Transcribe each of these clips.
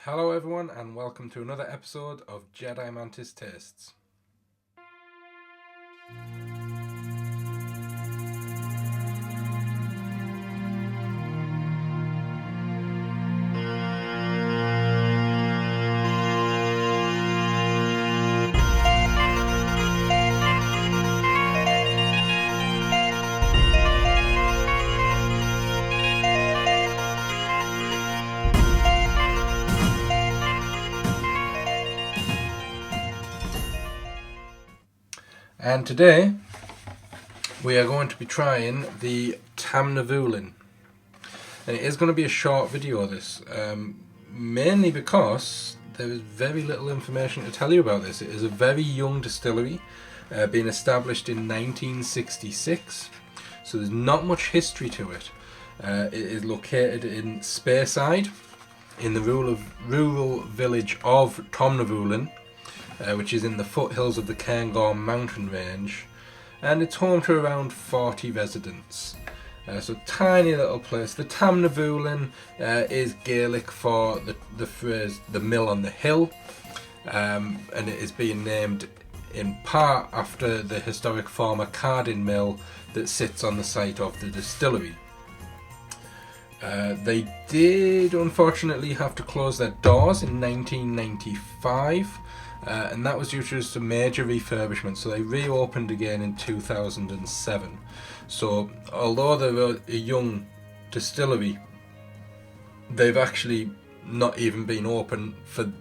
Hello everyone and welcome to another episode of Jedi Mantis Tastes. And today we are going to be trying the Tamnavulin. And it is going to be a short video, this, mainly because there is very little information to tell you about this. It is a very young distillery, being established in 1966, so there's not much history to it. It is located in Speyside, in the rural village of Tamnavulin, which is in the foothills of the Cairngorm mountain range, and it's home to around 40 residents. So tiny little place. The Tamnavulin is Gaelic for the phrase "the mill on the hill," and it is being named in part after the historic former carding mill that sits on the site of the distillery. They did unfortunately have to close their doors in 1995, and that was due to some major refurbishment, so they reopened again in 2007. So although they're a young distillery, they've actually not even been open for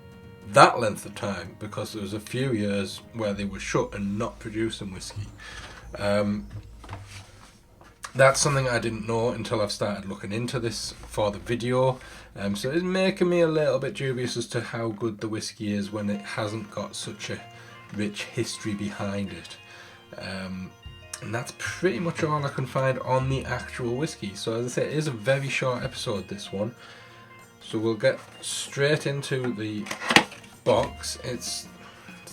that length of time, because there was a few years where they were shut and not producing whiskey. That's something I didn't know until I've started looking into this for the video. So it's making me a little bit dubious as to how good the whiskey is when it hasn't got such a rich history behind it. And that's pretty much all I can find on the actual whiskey. So as I say, it is a very short episode, this one. So we'll get straight into the box. It's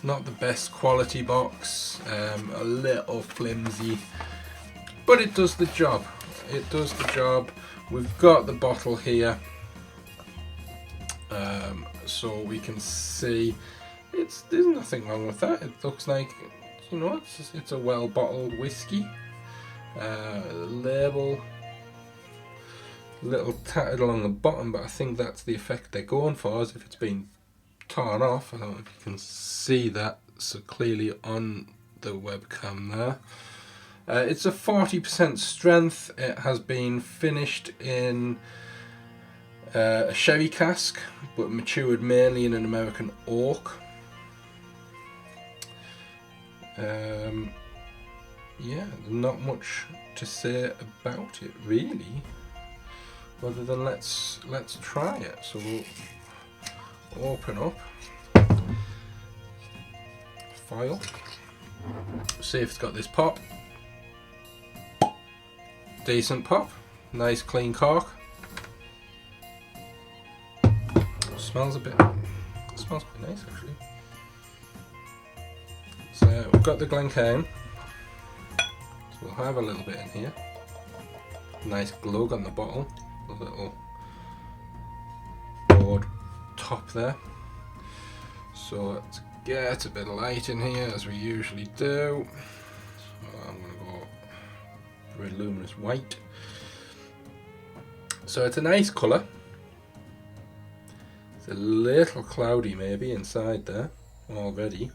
not the best quality box, a little flimsy, but it does the job. It does the job. We've got the bottle here, so we can see there's nothing wrong with that. It looks like, it's a well bottled whiskey. Label, a little tattered along the bottom, but I think that's the effect they're going for, as if it's been torn off. I don't know if you can see that so clearly on the webcam there. It's a 40% strength. It has been finished in a sherry cask, but matured mainly in an American oak. Not much to say about it really, other than let's try it. So we'll open up foil, see if it's got this pop. Decent pop, nice clean cork. Smells quite nice actually. So we've got the Glencairn, so we'll have a little bit in here. Nice glug on the bottle, a little board top there. So let's get a bit of light in here, as we usually do. So I'm going to go red luminous white. So it's a nice colour. It's a little cloudy maybe inside there already,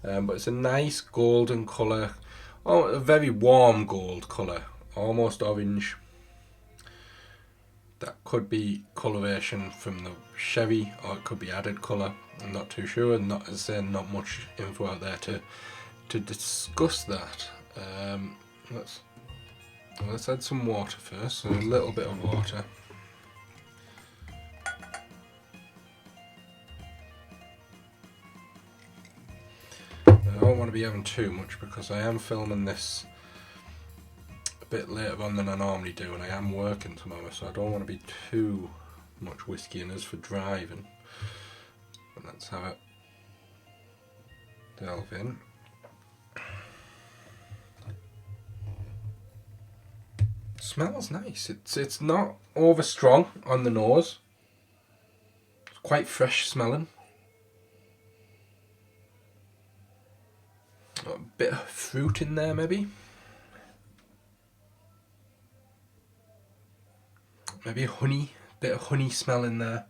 but it's a nice golden colour. Oh, a very warm gold colour, almost orange. That could be coloration from the sherry, or it could be added colour. I'm not too sure, and not much info out there to discuss that. Let's add some water first, so a little bit of water. I don't want to be having too much, because I am filming this a bit later on than I normally do, and I am working tomorrow, so I don't want to be too much whiskey in us for driving. But let's have it delve in. Smells nice. It's not over strong on the nose. It's Quite fresh smelling. A bit of fruit in there maybe. Maybe honey, bit of honey smell in there.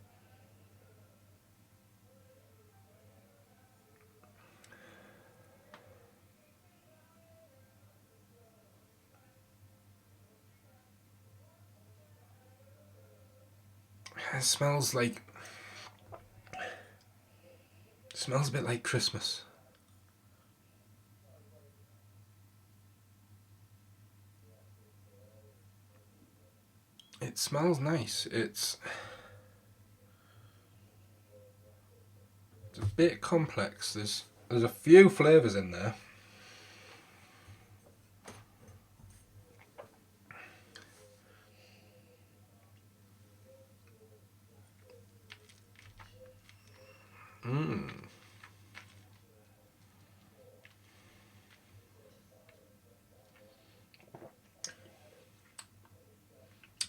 It smells a bit like Christmas. It smells nice. It's a bit complex. There's a few flavours in there.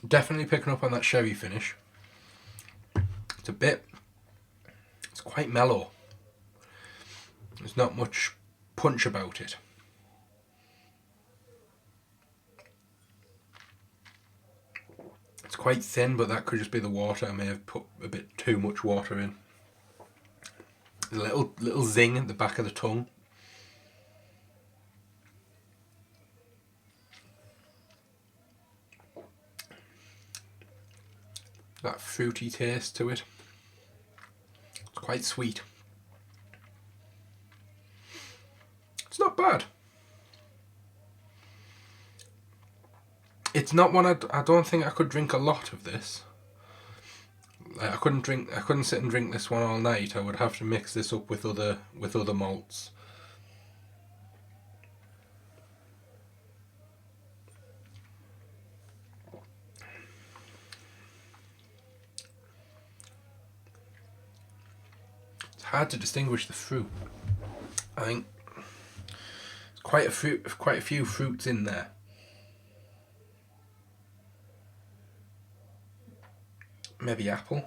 Definitely picking up on that sherry finish. It's quite mellow. There's not much punch about it. It's quite thin, but that could just be the water. I may have put a bit too much water in. There's a little zing at the back of the tongue. That fruity taste to it. It's quite sweet. It's not bad. It's not one I don't think I could drink a lot of this. I couldn't sit and drink this one all night. I would have to mix this up with other malts. It's hard to distinguish the fruit. I think there's quite a few fruits in there. Maybe apple.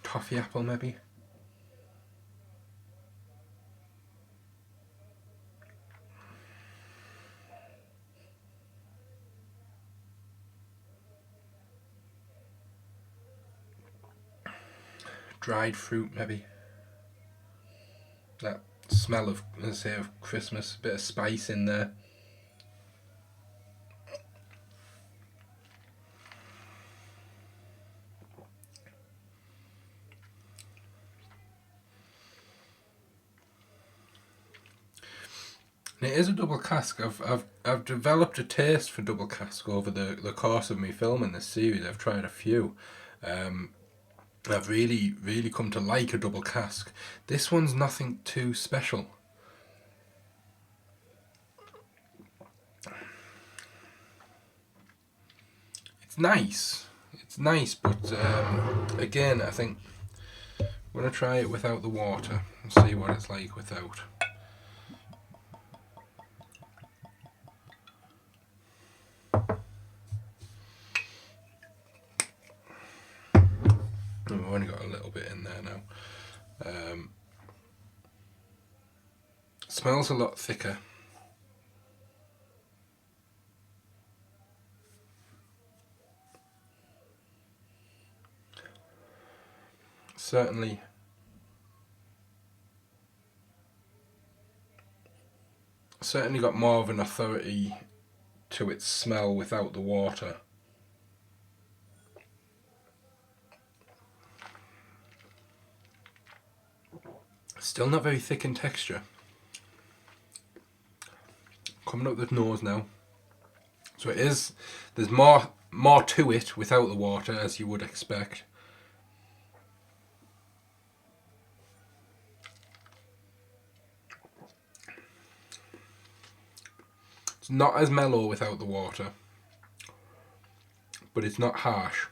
Toffee apple maybe. Dried fruit maybe. That smell of, let's say, of Christmas, a bit of spice in there. And it is a double cask. I've developed a taste for double cask over the course of me filming this series. I've tried a few. I've really come to like a double cask. This one's nothing too special. It's nice, but again, I think I'm going to try it without the water and see what it's like without. I've only got a little bit in there now. Smells a lot thicker. Certainly got more of an authority to its smell without the water. Still not very thick in texture. Coming up the nose now. So it is, there's more to it without the water, as you would expect. It's not as mellow without the water, but it's not harsh.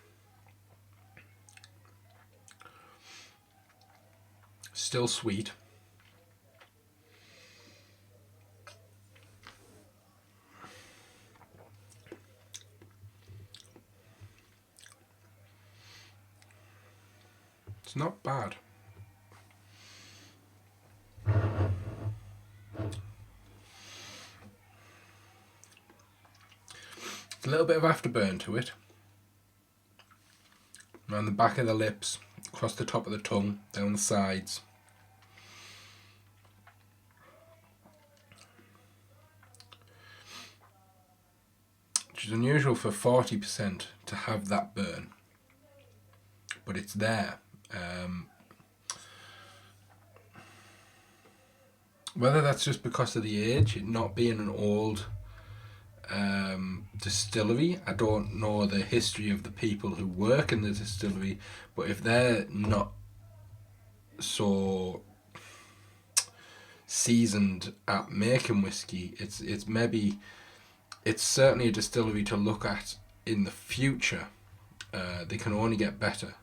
Still sweet. It's not bad. It's a little bit of afterburn to it. Around the back of the lips, across the top of the tongue, down the sides. Which is unusual for 40% to have that burn. But it's there. Whether that's just because of the age, it not being an old distillery. I don't know the history of the people who work in the distillery, but if they're not so seasoned at making whiskey, it's certainly a distillery to look at in the future. They can only get better.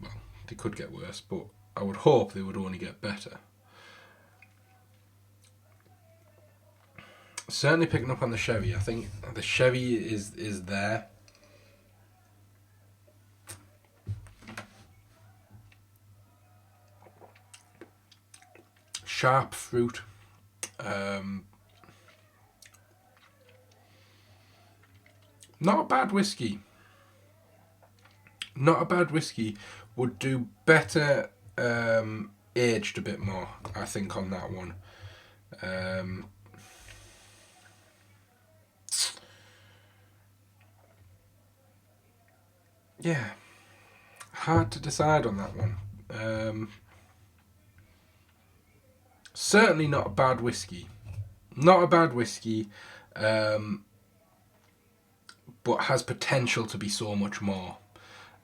Well, they could get worse, but I would hope they would only get better. Certainly picking up on the sherry. I think the sherry is there. Sharp fruit. Not a bad whiskey. Not a bad whiskey. Would do better aged a bit more, I think, on that one. Yeah, hard to decide on that one. Certainly not a bad whiskey. Not a bad whiskey, but has potential to be so much more.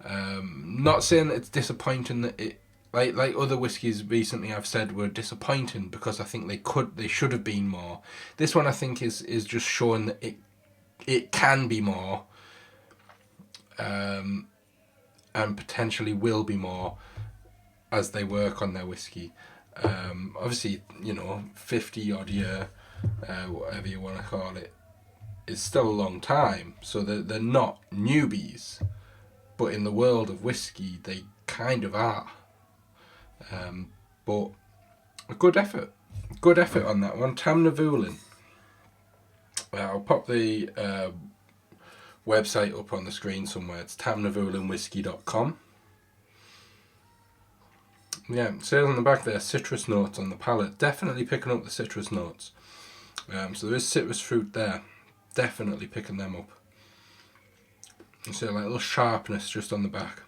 Not saying that it's disappointing that it, like other whiskies recently I've said were disappointing because I think they should have been more. This one I think is just showing that it can be more. And potentially will be more as they work on their whiskey. Obviously, 50 odd year, whatever you want to call it, is still a long time. So they're not newbies, but in the world of whiskey, they kind of are. But a good effort on that one. Tamnavulin. I'll pop the website up on the screen somewhere. It's tamnavulinwhiskey.com. Yeah, it says on the back there, citrus notes on the palate. Definitely picking up the citrus notes. So there is citrus fruit there. Definitely picking them up. You see like a little sharpness just on the back.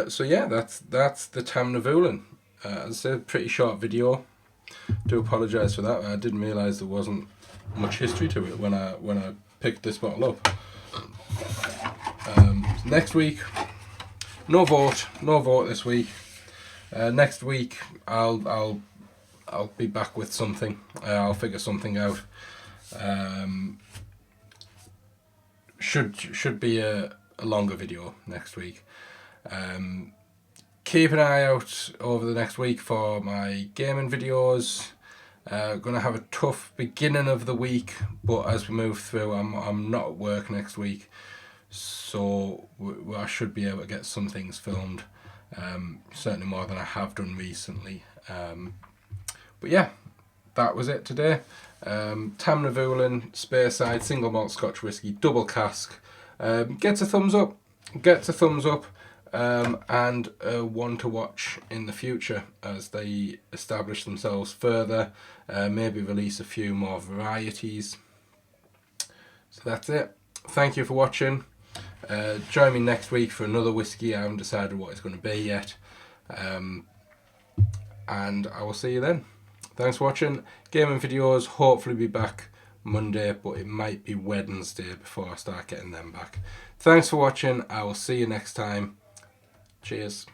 So yeah, that's the Tamnavulin. As I said, pretty short video. Do apologise for that. I didn't realise there wasn't much history to it when I picked this bottle up. Next week, no vote this week. Next week I'll be back with something. I'll figure something out. Should be a longer video next week. Keep an eye out over the next week for my gaming videos. Gonna have a tough beginning of the week, but as we move through, I'm not at work next week, so I should be able to get some things filmed. Certainly more than I have done recently. But yeah, that was it today. Tamnavulin Speyside single malt Scotch whisky, double cask. Gets a thumbs up. And one to watch in the future as they establish themselves further, maybe release a few more varieties. So that's it. Thank you for watching. Join me next week for another whiskey. I haven't decided what it's going to be yet. And I will see you then. Thanks for watching. Gaming videos hopefully be back Monday, but it might be Wednesday before I start getting them back. Thanks for watching. I will see you next time. Cheers.